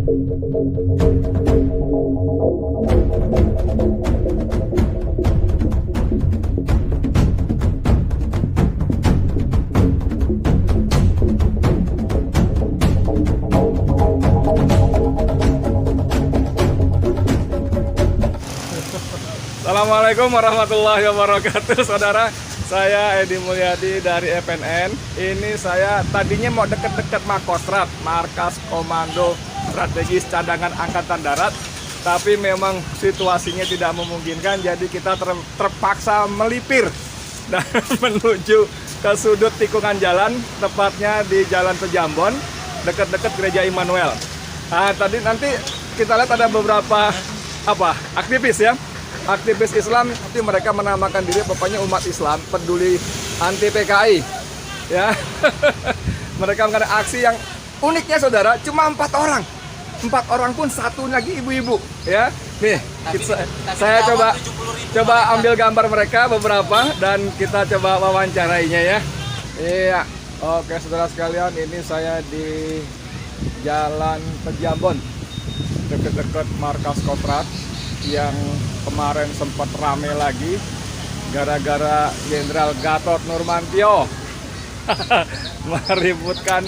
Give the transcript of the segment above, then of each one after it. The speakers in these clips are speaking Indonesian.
Assalamualaikum warahmatullahi wabarakatuh, saudara. Saya Edi Mulyadi dari FNN. Ini saya tadinya mau deket-deket Makostrat, Markas Komando Strategis Cadangan Angkatan Darat, tapi memang situasinya tidak memungkinkan, jadi kita terpaksa melipir dan menuju ke sudut tikungan jalan, tepatnya di Jalan Pejambon, dekat-dekat Gereja Immanuel. Nah, nanti kita lihat ada beberapa aktivis ya. Aktivis Islam, tapi mereka menamakan diri pokoknya umat Islam peduli anti PKI ya. Mereka mengadakan aksi yang uniknya, saudara, cuma 4 orang. 4 orang pun satu lagi ibu-ibu ya. Nih, saya coba ambil gambar mereka beberapa dan kita coba wawancarainya ya. Iya. Oke, saudara sekalian, ini saya di Jalan Pejambon, dekat-dekat Markas Kostrad yang kemarin sempat rame lagi gara-gara Jenderal Gatot Nurmantio meributkan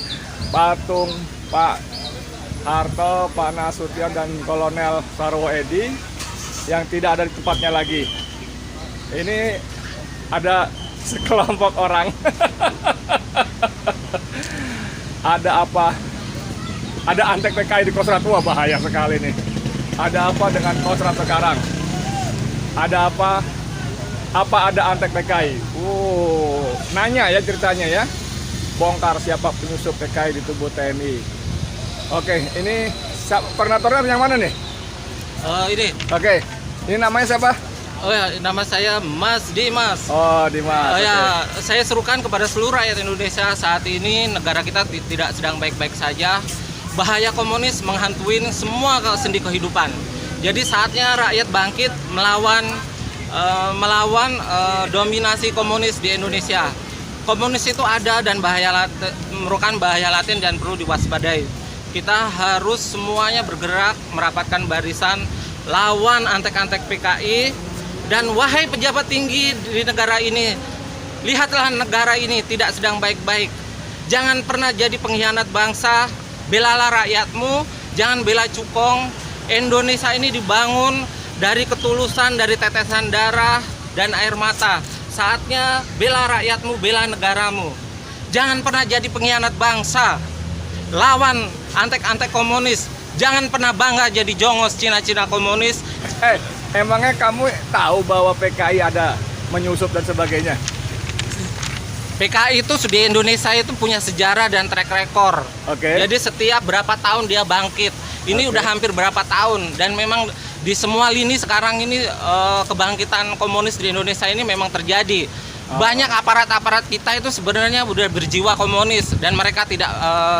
patung Pak Harto, Pak Nasution, dan Kolonel Sarwo Edi yang tidak ada di tempatnya lagi. Ini ada sekelompok orang ada apa? Ada antek PKI di Kostrad. Wah, bahaya sekali nih. Ada apa dengan Kostrad sekarang? Ada apa? Apa ada antek PKI? Nanya ya ceritanya ya. Bongkar siapa penyusup PKI di tubuh TNI. Oke, ini koordinatornya yang mana nih? Ini. Oke, ini namanya siapa? Oh ya, nama saya Mas Dimas. Oh, Dimas. Ya, saya serukan kepada seluruh rakyat Indonesia, saat ini negara kita tidak sedang baik-baik saja. Bahaya komunis menghantui semua sendi kehidupan. Jadi saatnya rakyat bangkit melawan dominasi komunis di Indonesia. Komunis itu ada dan merupakan bahaya laten dan perlu diwaspadai. Kita harus semuanya bergerak merapatkan barisan lawan antek-antek PKI. Dan wahai pejabat tinggi di negara ini, lihatlah negara ini tidak sedang baik-baik. Jangan pernah jadi pengkhianat bangsa. Belalah rakyatmu, jangan bela cukong. Indonesia ini dibangun dari ketulusan, dari tetesan darah dan air mata. Saatnya bela rakyatmu, bela negaramu. Jangan pernah jadi pengkhianat bangsa. Lawan antek-antek komunis. Jangan pernah bangga jadi jongos Cina-Cina komunis. Emangnya kamu tahu bahwa PKI ada menyusup dan sebagainya? PKI itu di Indonesia itu punya sejarah dan track record. Jadi setiap berapa tahun dia bangkit. Ini udah hampir berapa tahun, dan memang di semua lini sekarang ini kebangkitan komunis di Indonesia ini memang terjadi. Banyak aparat-aparat kita itu sebenarnya udah berjiwa komunis dan mereka tidak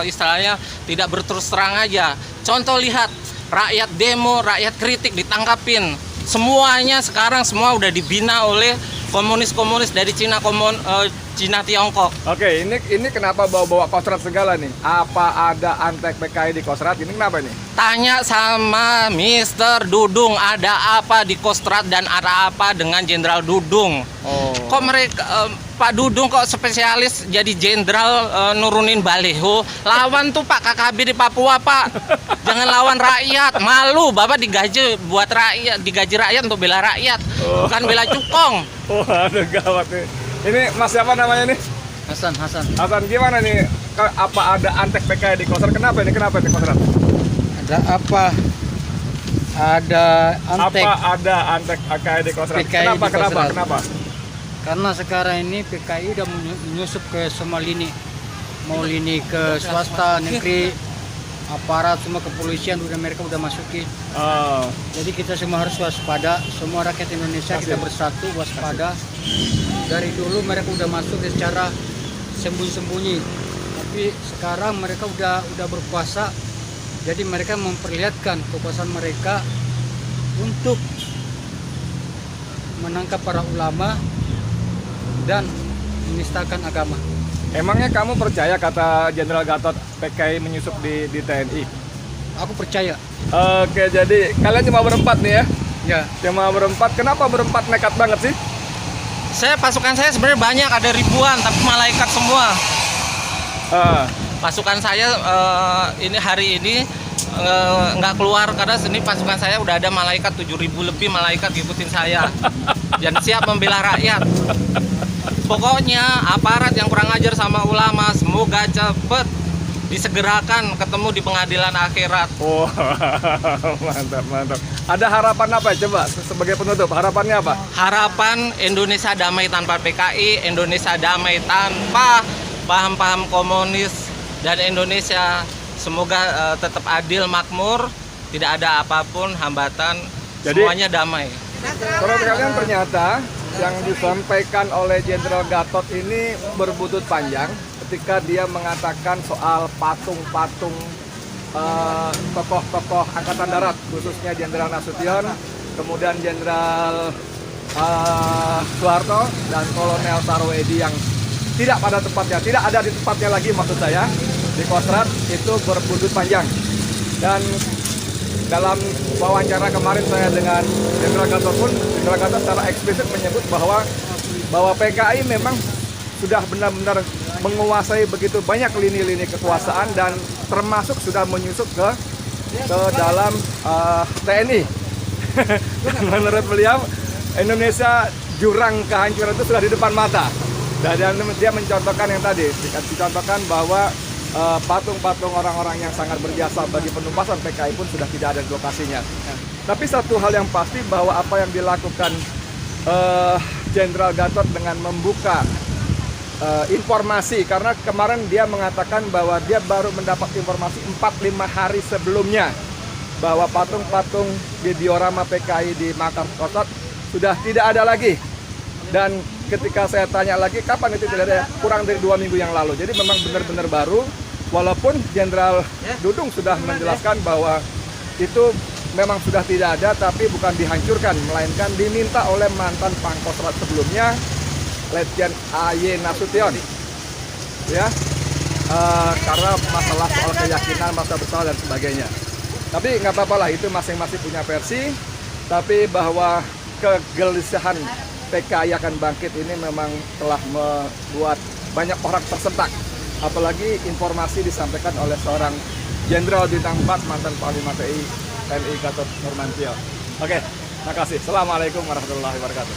istilahnya tidak berterus terang aja. Contoh lihat, rakyat demo, rakyat kritik ditangkapin. Semuanya sekarang semua udah dibina oleh komunis-komunis dari Cina Tiongkok. Oke, ini kenapa bawa-bawa Kostrad segala nih? Apa ada antek PKI di Kostrad? Ini kenapa nih? Tanya sama Mister Dudung, ada apa di Kostrad dan ada apa dengan Jenderal Dudung? Kok mereka Pak Dudung kok spesialis jadi jenderal nurunin baliho? Lawan tuh Pak KKB di Papua, Pak. Jangan lawan rakyat. Malu, Bapak digaji buat rakyat, digaji rakyat untuk bela rakyat, bukan bela cukong. Aduh, gawat nih. Ini Mas siapa namanya nih? Hasan. Hasan, gimana nih? Apa ada antek PKI di Kostrad? Kenapa di Kostrad? Ada apa? Ada antek. Apa ada antek PKI di Kostrad? Kenapa? Karena sekarang ini PKI udah menyusup ke semua lini. Mau lini ke swasta, negeri, aparat, semua kepolisian mereka udah masukin. Jadi kita semua harus waspada. Semua rakyat Indonesia kita bersatu waspada. Dari dulu mereka udah masuk secara sembunyi-sembunyi. Tapi sekarang mereka udah berkuasa. Jadi mereka memperlihatkan kekuasaan mereka untuk menangkap para ulama dan menistakan agama. Emangnya kamu percaya kata Jenderal Gatot PKI menyusup di TNI? aku percaya. Oke, jadi kalian cuma berempat nih ya? Ya. Cuma berempat. Kenapa berempat nekat banget sih? Pasukan saya sebenarnya banyak, ada ribuan, tapi malaikat semua. Ah, Pasukan saya ini hari ini nggak keluar karena sini pasukan saya udah ada malaikat 7.000 lebih malaikat ngikutin saya dan siap membela rakyat. Pokoknya aparat yang kurang ajar sama ulama semoga cepet disegerakan ketemu di pengadilan akhirat. wah, mantap, mantap. Ada harapan apa? Coba sebagai penutup, harapannya apa? Harapan Indonesia damai tanpa PKI, Indonesia damai tanpa paham-paham komunis, dan Indonesia semoga tetap adil, makmur, tidak ada apapun hambatan, Jadi- semuanya damai. Menurut kalian ternyata yang disampaikan oleh Jenderal Gatot ini berbutut panjang ketika dia mengatakan soal patung-patung tokoh-tokoh Angkatan Darat, khususnya Jenderal Nasution, kemudian Jenderal Soeharto, dan Kolonel Sarwoedi yang tidak pada tempatnya, tidak ada di tempatnya lagi maksud saya, di Kostrad itu berbutut panjang. Dan dalam wawancara kemarin saya dengan Jenderal Gatot pun, Jenderal Gatot secara eksplisit menyebut bahwa PKI memang sudah benar-benar menguasai begitu banyak lini-lini kekuasaan dan termasuk sudah menyusup ke dalam TNI. Menurut beliau, Indonesia jurang kehancuran itu sudah di depan mata. Dan dia mencontohkan yang tadi, dicontohkan bahwa patung-patung orang-orang yang sangat berjasa bagi penumpasan PKI pun sudah tidak ada di lokasinya. Tapi satu hal yang pasti bahwa apa yang dilakukan Jenderal Gatot dengan membuka informasi, karena kemarin dia mengatakan bahwa dia baru mendapat informasi 4-5 hari sebelumnya bahwa patung-patung di diorama PKI di Makam Kostrad sudah tidak ada lagi. Dan ketika saya tanya lagi kapan itu tidak ada, kurang dari 2 minggu yang lalu. Jadi memang benar-benar baru, walaupun Jenderal Dudung sudah menjelaskan bahwa itu memang sudah tidak ada, tapi bukan dihancurkan, melainkan diminta oleh mantan Pangkostrat sebelumnya, Letjen A.Y. Nasution, ya, karena masalah soal keyakinan, masa bersalah dan sebagainya. Tapi nggak apa-apa lah, itu masing-masing punya versi. Tapi bahwa kegelisahan PKI akan bangkit ini memang telah membuat banyak orang tersentak. Apalagi informasi disampaikan oleh seorang Jenderal Bintang 4 mantan Panglima TNI Gatot Nurmantio. Oke, makasih. Assalamualaikum warahmatullahi wabarakatuh.